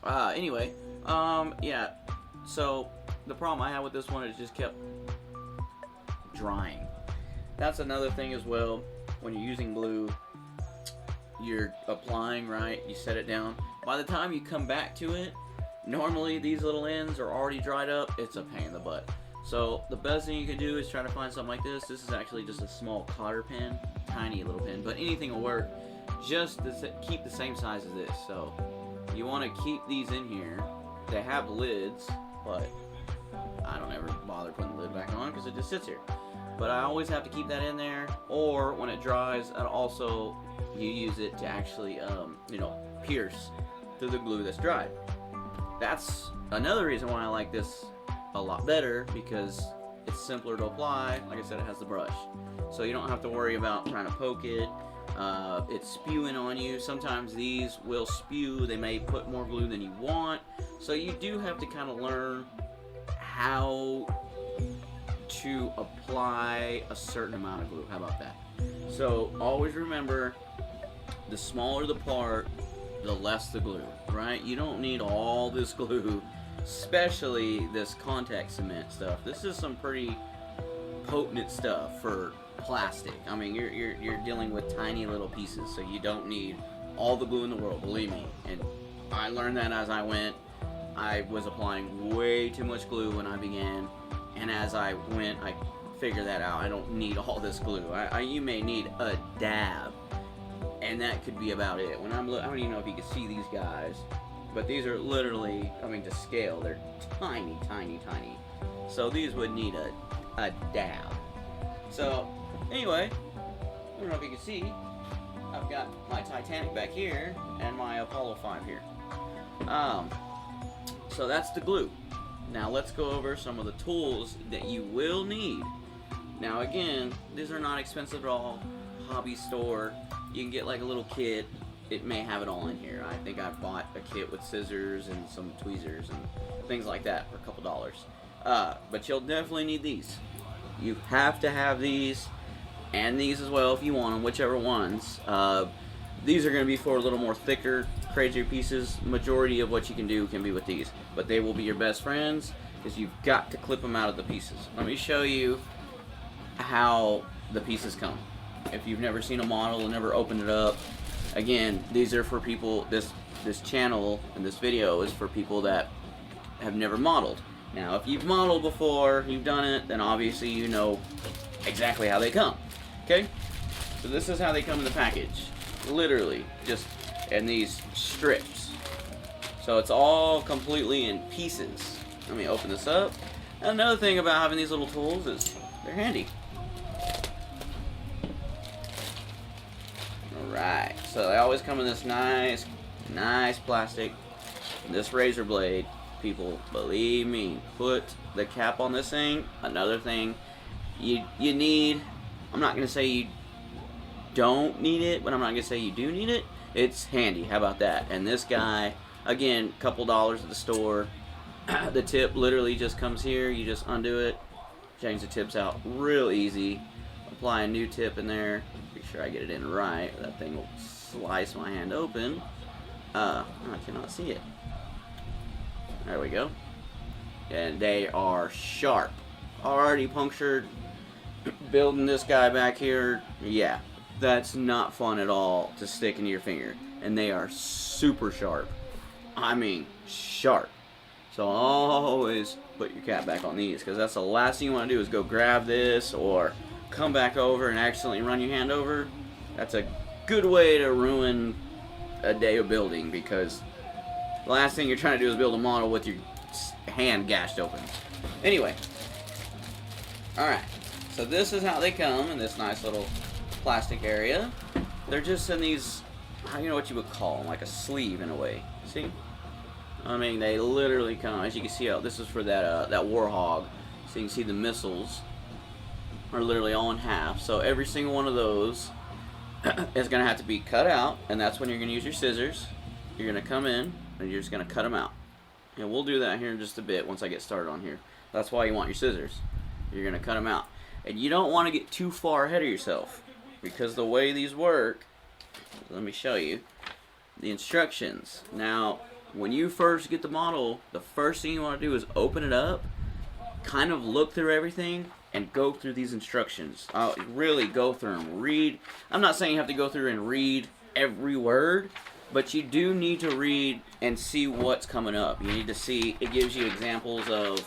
Anyway, yeah. So the problem I had with this one is it just kept drying. That's another thing as well. When you're using glue, you're applying, right? You set it down. By the time you come back to it, normally these little ends are already dried up. It's a pain in the butt. So the best thing you can do is try to find something like this. This is actually just a small cotter pen, tiny little pen, but anything will work. Just to keep the same size as this. So you want to keep these in here. They have lids, but I don't ever bother putting the lid back on because it just sits here. But I always have to keep that in there, or when it dries, and also you use it to actually, pierce through the glue that's dried. That's another reason why I like this a lot better, because it's simpler to apply. Like I said, it has the brush, so you don't have to worry about trying to poke it. It's spewing on you. Sometimes these will spew. They may put more glue than you want, so you do have to kind of learn how to apply a certain amount of glue. How about that? So always remember, the smaller the part, the less the glue, right? You don't need all this glue, especially this contact cement stuff. This is some pretty potent stuff for plastic. I mean, you're dealing with tiny little pieces, so you don't need all the glue in the world, believe me. And I learned that as I went. I was applying way too much glue when I began, and as I went, I figured that out. I don't need all this glue. You may need a dab, and that could be about it. When I don't even know if you can see these guys, but these are literally, I mean, to scale, they're tiny, tiny, tiny. So these would need a dab. So anyway, I don't know if you can see, I've got my Titanic back here and my Apollo 5 here. So that's the glue. Now let's go over some of the tools that you will need. Now again, these are not expensive at all. Hobby store, you can get like a little kit. It may have it all in here. I think I bought a kit with scissors and some tweezers and things like that for a couple dollars. But you'll definitely need these. You have to have these, and these as well if you want them, whichever ones. These are going to be for a little more thicker, crazier pieces. Majority of what you can do can be with these, but they will be your best friends because you've got to clip them out of the pieces. Let me show you how the pieces come. If you've never seen a model and never opened it up, again, these are for people. This channel and this video is for people that have never modeled. Now, if you've modeled before, you've done it, then obviously you know exactly how they come. Okay? So this is how they come in the package. Literally, just in these strips. So it's all completely in pieces. Let me open this up. Another thing about having these little tools is they're handy. Alright, so they always come in this nice plastic. This razor blade, people, believe me, put the cap on this thing. Another thing you need, I'm not going to say you don't need it, but I'm not going to say you do need it. It's handy. How about that? And this guy, again, a couple dollars at the store. The tip literally just comes here. You just undo it, change the tips out real easy. Apply a new tip in there. Make sure I get it in right. That thing will slice my hand open. I cannot see it. There we go. And they are sharp. Already punctured. Building this guy back here, yeah, that's not fun at all to stick into your finger. And they are super sharp. I mean, sharp. So always put your cap back on these, because that's the last thing you want to do is go grab this or come back over and accidentally run your hand over. That's a good way to ruin a day of building, because the last thing you're trying to do is build a model with your hand gashed open. Anyway, alright, so this is how they come in this nice little plastic area. They're just in these, I don't know what you would call them, like a sleeve in a way. See? I mean, they literally come, as you can see, this is for that Warhog. So you can see the missiles are literally all in half. So every single one of those is going to have to be cut out, and that's when you're going to use your scissors. You're going to come in, and you're just going to cut them out. And we'll do that here in just a bit once I get started on here. That's why you want your scissors. You're going to cut them out. And you don't want to get too far ahead of yourself, because the way these work, let me show you the instructions. Now, when you first get the model, the first thing you want to do is open it up, kind of look through everything, and go through these instructions. Really go through them. Read. I'm not saying you have to go through and read every word, but you do need to read and see what's coming up. You need to see, it gives you examples of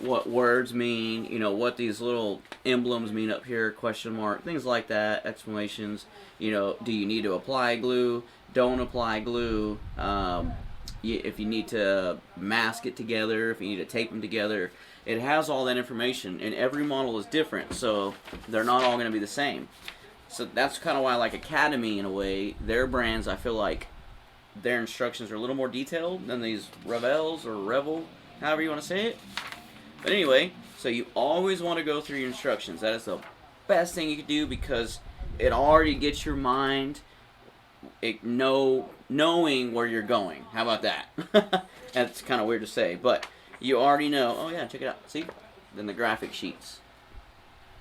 what words mean, you know, what these little emblems mean up here, question mark, things like that, explanations. You know, do you need to apply glue? Don't apply glue. If you need to mask it together, if you need to tape them together. It has all that information, and every model is different, so they're not all going to be the same. So that's kind of why I like Academy in a way. Their brands, I feel like their instructions are a little more detailed than these Revels or Revel, however you want to say it. But anyway, so you always want to go through your instructions. That is the best thing you can do because it already gets your mind knowing where you're going. How about that? That's kind of weird to say, but you already know. Oh yeah, check it out. See? Then the graphic sheets.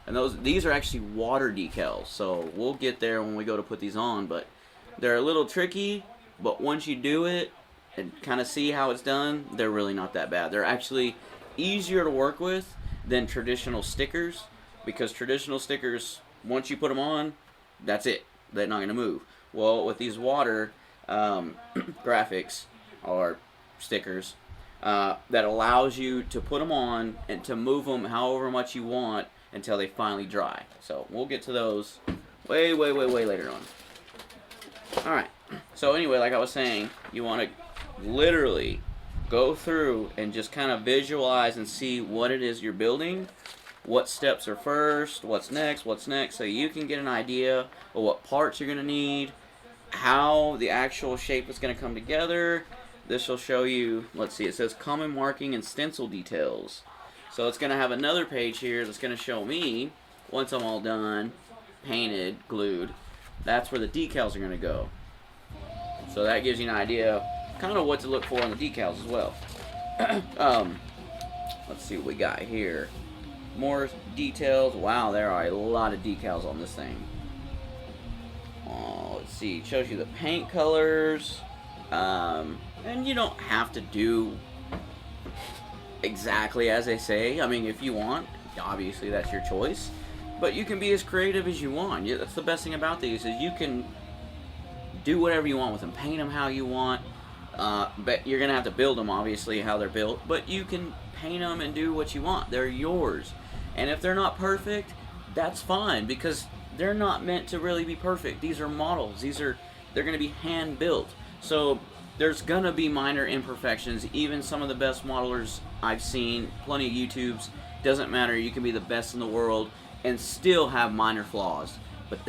And these are actually water decals. So we'll get there when we go to put these on, but they're a little tricky, but once you do it and kind of see how it's done, they're really not that bad. They're actually easier to work with than traditional stickers because traditional stickers, once you put them on, that's it. They're not going to move. Well, with these water graphics or stickers, that allows you to put them on and to move them however much you want until they finally dry. So we'll get to those way later on. Alright, so anyway, like I was saying, you want to literally go through and just kind of visualize and see what it is you're building, what steps are first, what's next, so you can get an idea of what parts you're going to need, how the actual shape is going to come together. This will show you, let's see, it says common marking and stencil details. So it's going to have another page here that's going to show me, once I'm all done, painted, glued, that's where the decals are going to go. So that gives you an idea kind of what to look for on the decals as well. Let's see what we got here. More details. Wow, there are a lot of decals on this thing. Let's see, it shows you the paint colors. And you don't have to do exactly as they say. I mean, if you want, obviously that's your choice. But you can be as creative as you want. That's the best thing about these, is you can do whatever you want with them. Paint them how you want. But you're going to have to build them, obviously, how they're built. But you can paint them and do what you want. They're yours. And if they're not perfect, that's fine, because they're not meant to really be perfect. These are models. They're going to be hand-built. So there's going to be minor imperfections. Even some of the best modelers I've seen, plenty of YouTubes, doesn't matter. You can be the best in the world and still have minor flaws. But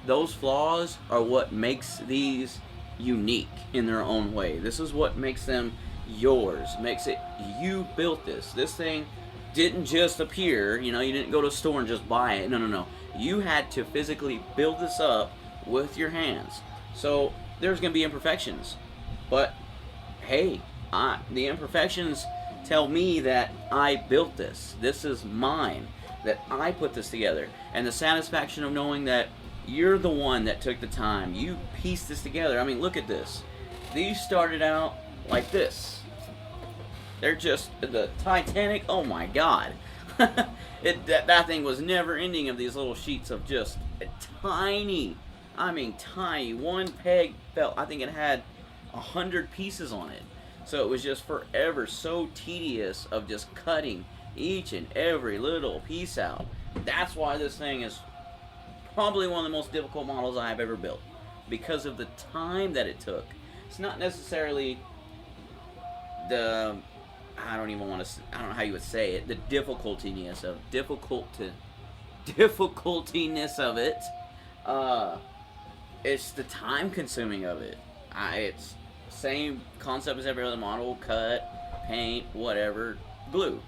those flaws are what makes these unique in their own way. This is what makes them yours. Makes it, you built this. This thing didn't just appear. You know, you didn't go to a store and just buy it. No. You had to physically build this up with your hands. So there's going to be imperfections. But hey, the imperfections tell me that I built this. This is mine. That I put this together. And the satisfaction of knowing that you're the one that took the time. You pieced this together. I mean, look at this. These started out like this. They're just the Titanic. Oh my God. That thing was never ending of these little sheets of just tiny. I mean, tiny. One peg felt, I think it had 100 pieces on it. So it was just forever so tedious of just cutting each and every little piece out. That's why this thing is probably one of the most difficult models I've ever built, because of the time that it took. It's not necessarily the, I don't know how you would say it, the difficultiness of it. It's the time consuming of it. It's same concept as every other model: cut, paint, whatever, glue.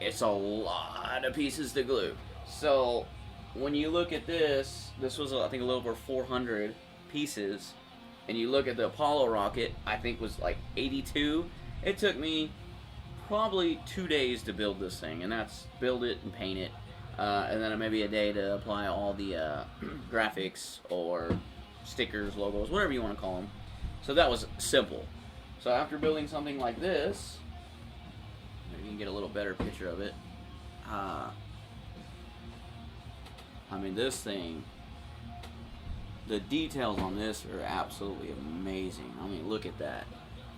It's a lot of pieces to glue. So when you look at this was, I think, a little over 400 pieces, and you look at the Apollo rocket, I think was like 82. It took me probably 2 days to build this thing, and that's build it and paint it, and then maybe a day to apply all the graphics or stickers, logos, whatever you want to call them. So that was simple. So after building something like this, maybe you can get a little better picture of it. I mean, this thing, the details on this are absolutely amazing. I mean, look at that.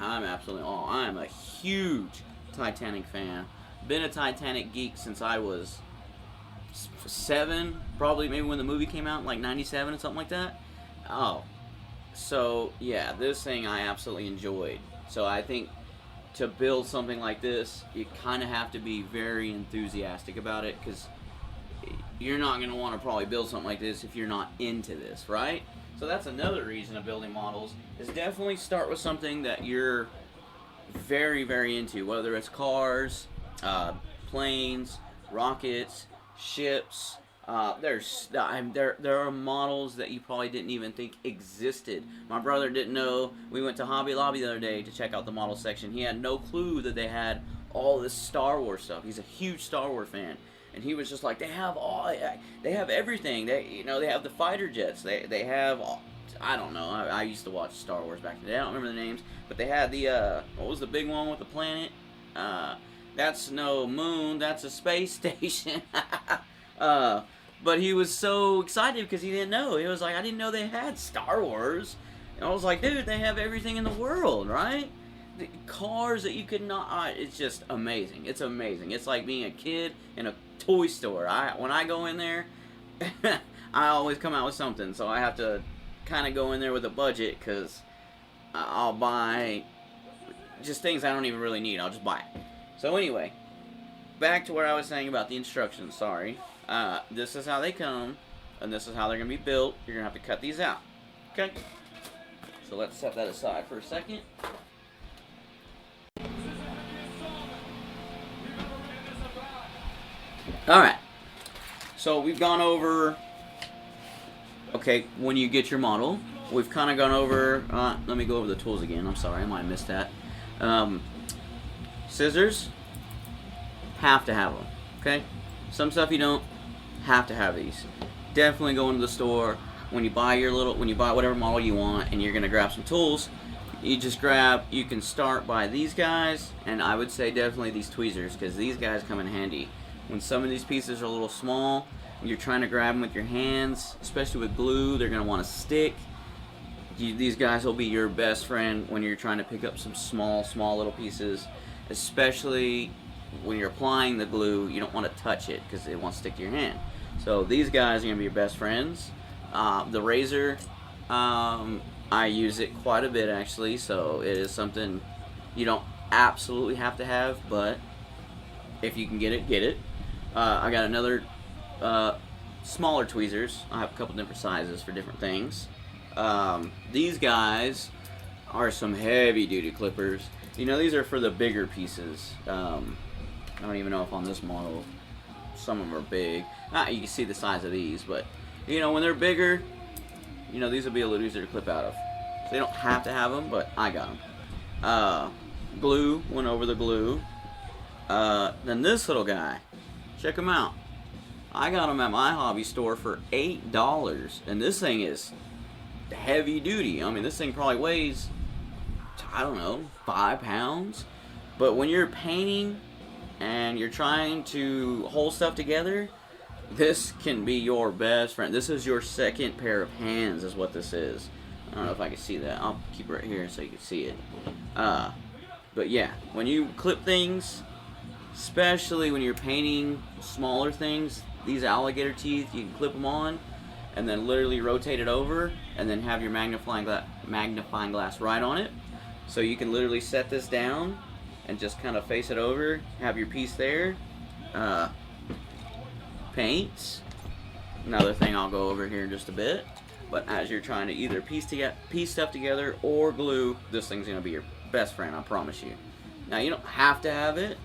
I'm a huge Titanic fan. Been a Titanic geek since I was 7, probably maybe when the movie came out, like 97 or something like that. Oh, so yeah, this thing I absolutely enjoyed. So I think to build something like this, you kind of have to be very enthusiastic about it, because you're not going to want to probably build something like this if you're not into this, right? So that's another reason of building models, is definitely start with something that you're very, very into, whether it's cars, planes, rockets, ships. There are models that you probably didn't even think existed. My brother didn't know. We went to Hobby Lobby the other day to check out the model section. He had no clue that they had all this Star Wars stuff. He's a huge Star Wars fan. And he was just like, they have everything. They have the fighter jets. They have, I don't know. I used to watch Star Wars back in the day. I don't remember the names, but they had the what was the big one with the planet? That's no moon. That's a space station. But he was so excited because he didn't know. He was like, I didn't know they had Star Wars. And I was like, dude, they have everything in the world, right? The cars that you could not. It's just amazing. It's amazing. It's like being a kid in a toy store. When I go in there, I always come out with something. So I have to kind of go in there with a budget, because I'll buy just things I don't even really need. I'll just buy it. So anyway, back to what I was saying about the instructions. Sorry. This is how they come, and this is how they're going to be built. You're going to have to cut these out. Okay? So let's set that aside for a second. Alright, so we've gone over, okay, when you get your model, we've kind of gone over, let me go over the tools again. I'm sorry, I might have missed that. Scissors, have to have them, okay? Some stuff you don't have to have these. Definitely go into the store when you buy whatever model you want, and you're going to grab some tools. You can start by these guys, and I would say definitely these tweezers, because these guys come in handy. When some of these pieces are a little small, you're trying to grab them with your hands, especially with glue, they're going to want to stick. These guys will be your best friend when you're trying to pick up some small little pieces, especially when you're applying the glue. You don't want to touch it because it won't stick to your hand. So these guys are going to be your best friends. The razor, I use it quite a bit actually, so it is something you don't absolutely have to have, but if you can get it, get it. I got another smaller tweezers. I have a couple different sizes for different things. These guys are some heavy duty clippers. These are for the bigger pieces. I don't even know if on this model some of them are big. You can see the size of these, but when they're bigger, these will be a little easier to clip out of. So you don't have to have them, but I got them. Glue, went over the glue. Then this little guy, check him out. I got him at my hobby store for $8, and this thing is heavy duty. I mean, this thing probably weighs, I don't know, 5 pounds. But when you're painting and you're trying to hold stuff together, this can be your best friend. This is your second pair of hands is what this is. I don't know if I can see that. I'll keep it right here so you can see it. But yeah, when you clip things, especially when you're painting smaller things, these alligator teeth, you can clip them on and then literally rotate it over and then have your magnifying glass right on it. So you can literally set this down and just kind of face it over, have your piece there. Paints, another thing I'll go over here in just a bit. But as you're trying to either piece stuff together or glue, this thing's going to be your best friend, I promise you. Now, you don't have to have it,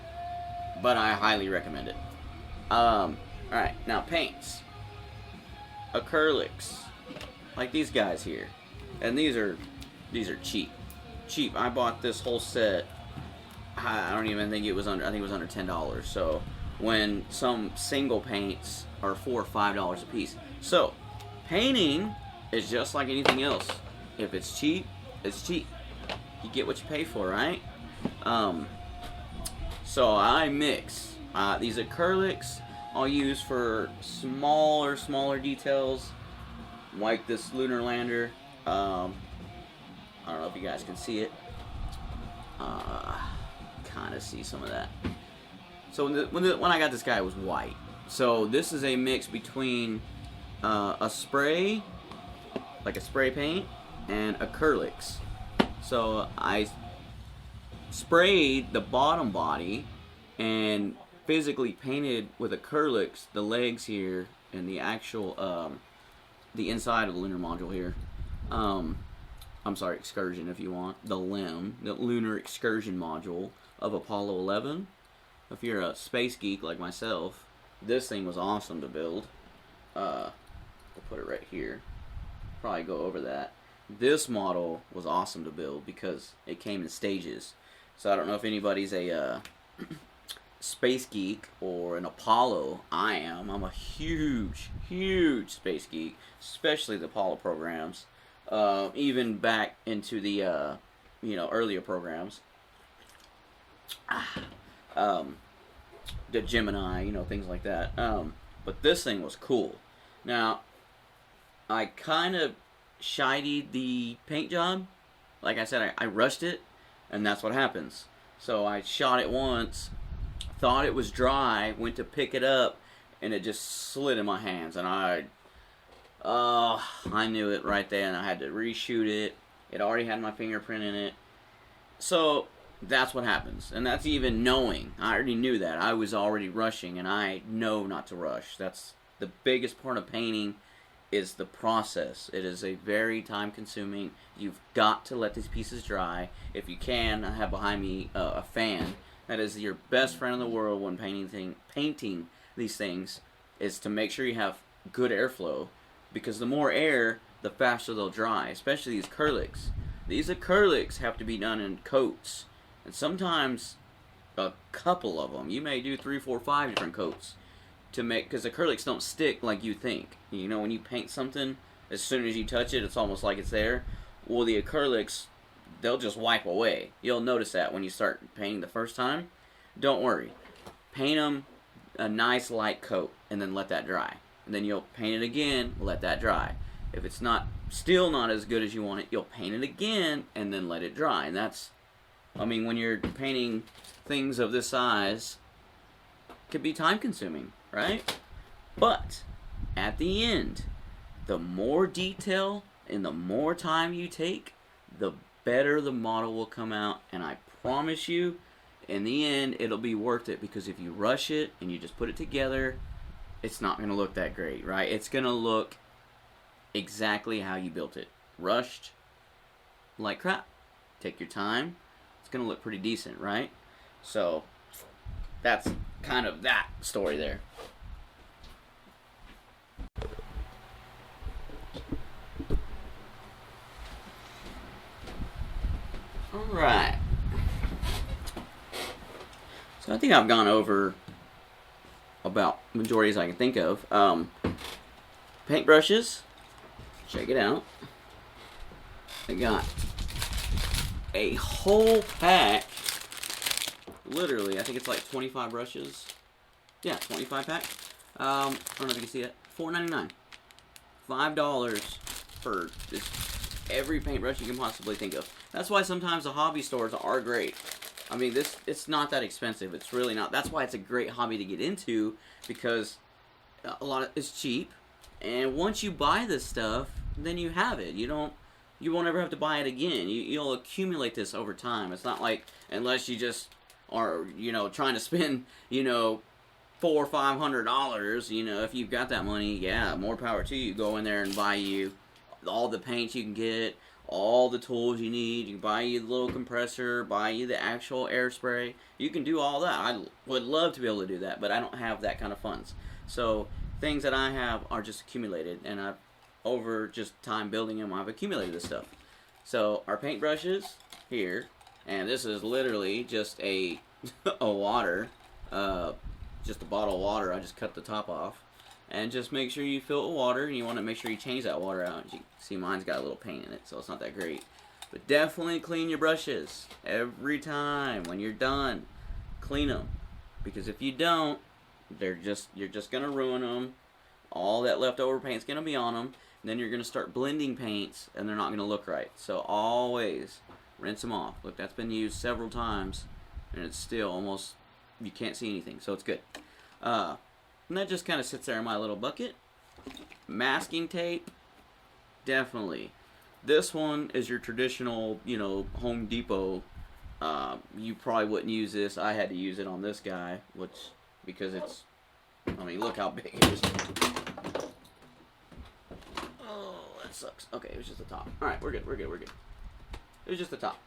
but I highly recommend it. Alright, now paints. Acrylics. Like these guys here. And these are cheap. Cheap. I bought this whole set, I don't even think it was under, I think it was under $10. So, when some single paints are $4 or $5 a piece. So, painting is just like anything else. If it's cheap, it's cheap. you get what you pay for, right? So I mix. These acrylics I'll use for smaller details, like this lunar lander. I don't know if you guys can see it. Kind of see some of that. So when I got this guy, it was white. So this is a mix between a spray, like a spray paint, and acrylics. So I sprayed the bottom body and physically painted with acrylics the legs here and the actual the inside of the lunar module here. I'm sorry, Excursion if you want. The limb, the lunar Excursion module of Apollo 11. If you're a space geek like myself, this thing was awesome to build. We'll put it right here. Probably go over that. This model was awesome to build because it came in stages. So I don't know if anybody's a space geek or an Apollo. I am. I'm a huge space geek, especially the Apollo programs. Even back into the earlier programs. The Gemini, things like that. But this thing was cool. Now, I kind of shidied the paint job. Like I said, I rushed it, and that's what happens. So I shot it once, thought it was dry, went to pick it up, and it just slid in my hands, and I knew it right there, and I had to reshoot it. It already had my fingerprint in it. So that's what happens, and that's even knowing. I already knew that. I was already rushing, and I know not to rush. That's the biggest part of painting, is the process. It is a very time-consuming. You've got to let these pieces dry. If you can, I have behind me a fan. That is your best friend in the world when painting these things, is to make sure you have good airflow, because the more air, the faster they'll dry, especially these acrylics. These acrylics have to be done in coats, and sometimes a couple of them. You may do 3, 4, 5 different coats to make, because acrylics don't stick like you think. When you paint something, as soon as you touch it, it's almost like it's there. Well, the acrylics, they'll just wipe away. You'll notice that when you start painting the first time. Don't worry. Paint them a nice light coat, and then let that dry. And then you'll paint it again, let that dry. If it's still not as good as you want it, you'll paint it again, and then let it dry. And that's, when you're painting things of this size, it can be time consuming, right? But at the end, the more detail and the more time you take, the better the model will come out. And I promise you, in the end, it'll be worth it, because if you rush it and you just put it together, it's not going to look that great, right? It's going to look exactly how you built it. Rushed like crap. Take your time. It's going to look pretty decent, right? So that's kind of that story there. Alright. So I think I've gone over about majorities I can think of. Paintbrushes. Check it out. I got a whole pack. Literally, I think it's like 25 brushes. Yeah, 25 pack. I don't know if you can see it. $4.99. $5 for just every paintbrush you can possibly think of. That's why sometimes the hobby stores are great. It's not that expensive. It's really not. That's why it's a great hobby to get into, because it's cheap, and once you buy this stuff, then you have it. You won't ever have to buy it again. You'll accumulate this over time. It's not like, unless you just are, trying to spend, $400 or $500, if you've got that money, yeah, more power to you. Go in there and buy you all the paints you can get, all the tools you need. You can buy you the little compressor, buy you the actual air spray. You can do all that. I would love to be able to do that, but I don't have that kind of funds. So things that I have are just accumulated, and over just time building them, I've accumulated this stuff. So our paintbrushes here, and this is literally just a water, just a bottle of water. I just cut the top off, and just make sure you fill it with water, and you want to make sure you change that water out. As you can see, mine's got a little paint in it, so it's not that great. But definitely clean your brushes every time when you're done. Clean them, because if you don't, you're just gonna ruin them. All that leftover paint's gonna be on them, and then you're gonna start blending paints, and they're not gonna look right. So always rinse them off. Look, that's been used several times, and it's still almost, you can't see anything, so it's good. And that just kind of sits there in my little bucket. Masking tape, definitely. This one is your traditional, you know, Home Depot. You probably wouldn't use this. I had to use it on this guy, because it's, I mean, look how big it is. Oh, that sucks. Okay, it was just the top. Alright, we're good. It was just the top.